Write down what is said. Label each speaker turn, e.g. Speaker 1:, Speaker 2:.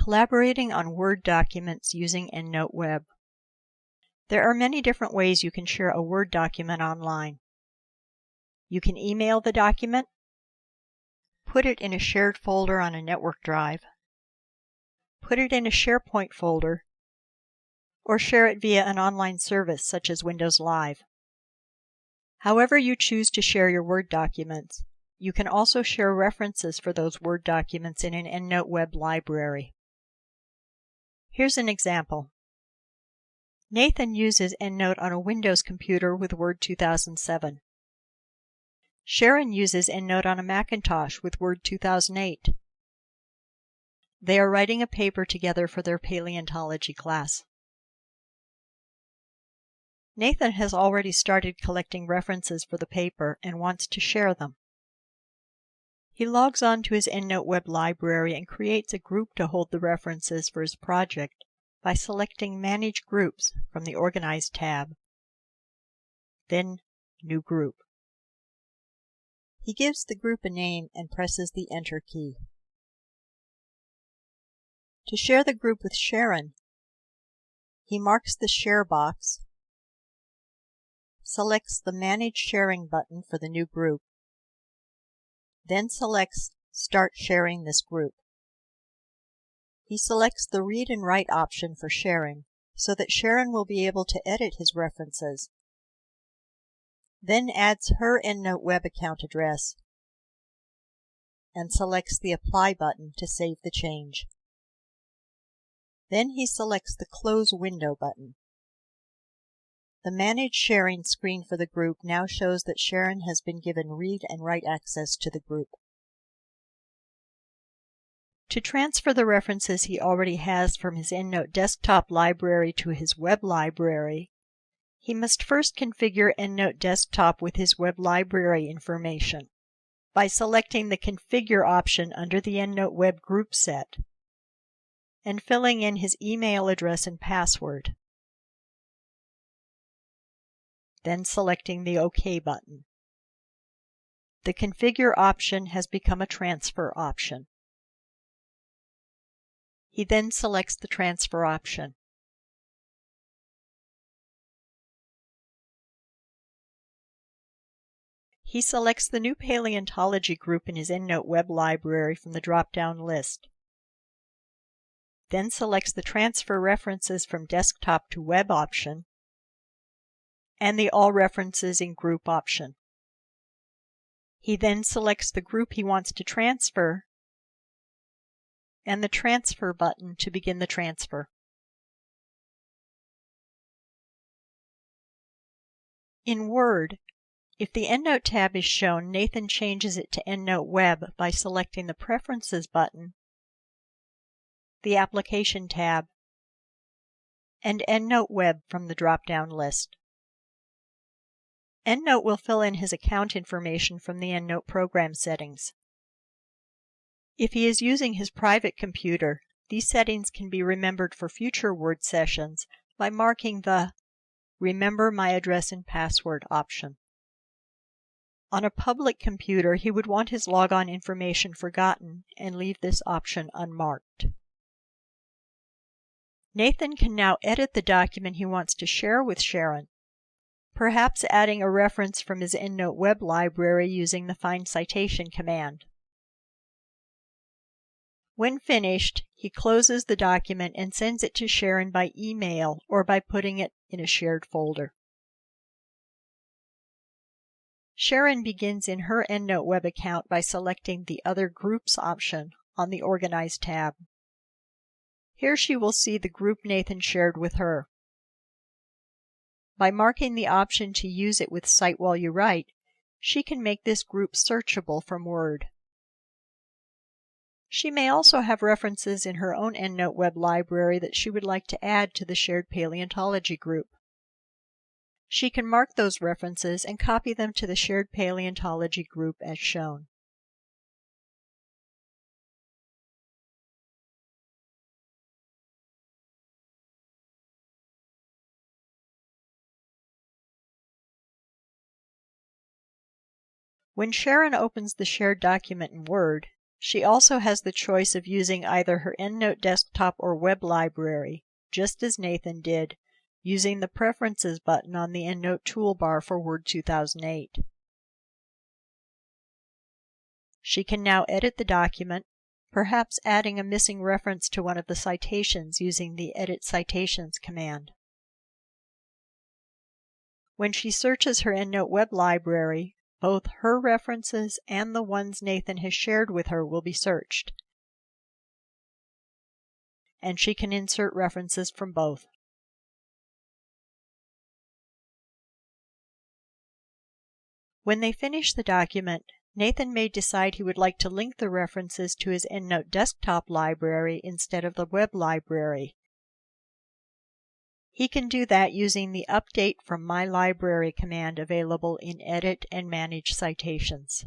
Speaker 1: Collaborating on Word documents using Endnote Web. There are many different ways you can share a Word document online. You can email the document, put it in a shared folder on a network drive, put it in a SharePoint folder, or share it via an online service such as Windows Live. However you choose to share your Word documents, you can also share references for those Word documents in an Endnote Web library. Here's an example. Nathan uses Endnote on a Windows computer with Word 2007. Sharon uses Endnote on a Macintosh with Word 2008. They are writing a paper together for their paleontology class. Nathan has already started collecting references for the paper and wants to share them. He logs on to his Endnote Web library and creates a group to hold the references for his project by selecting Manage Groups from the Organize tab, then New Group. He gives the group a name and presses the Enter key. To share the group with Sharon, he marks the Share box, selects the Manage Sharing button for the new group, then selects Start Sharing this group. He selects the Read and Write option for sharing so that Sharon will be able to edit his references, then adds her Endnote Web account address and selects the Apply button to save the change. Then he selects the Close Window button. The Manage Sharing screen for the group now shows that Sharon has been given read and write access to the group. To transfer the references he already has from his Endnote desktop library to his web library, he must first configure Endnote Desktop with his web library information by selecting the Configure option under the Endnote Web group set and filling in his email address and password, then selecting the OK button. The Configure option has become a Transfer option. He then selects the Transfer option. He selects the new paleontology group in his Endnote Web library from the drop-down list, then selects the Transfer References from Desktop to Web option and the All References in Group option. He then selects the group he wants to transfer and the Transfer button to begin the transfer. In Word, if the Endnote tab is shown, Nathan changes it to Endnote Web by selecting the Preferences button, the Application tab, and Endnote Web from the drop-down list. Endnote will fill in his account information from the Endnote program settings. If he is using his private computer, these settings can be remembered for future Word sessions by marking the Remember My Address and Password option. On a public computer, he would want his logon information forgotten and leave this option unmarked. Nathan can now edit the document he wants to share with Sharon, perhaps adding a reference from his Endnote Web library using the Find Citation command. When finished, he closes the document and sends it to Sharon by email or by putting it in a shared folder. Sharon begins in her Endnote Web account by selecting the Other Groups option on the Organize tab. Here she will see the group Nathan shared with her. By marking the option to use it with Cite While You Write, she can make this group searchable from Word. She may also have references in her own Endnote Web library that she would like to add to the shared paleontology group. She can mark those references and copy them to the shared paleontology group as shown. When Sharon opens the shared document in Word, She also has the choice of using either her Endnote desktop or web library, just as Nathan did, using the Preferences button on the Endnote toolbar for Word 2008. She can now edit the document, perhaps adding a missing reference to one of the citations using the Edit Citations command. When she searches her Endnote web library, both her references and the ones Nathan has shared with her will be searched, and she can insert references from both. When they finish the document, Nathan may decide he would like to link the references to his Endnote desktop library instead of the web library. He can do that using the Update from My Library command available in Edit and Manage Citations.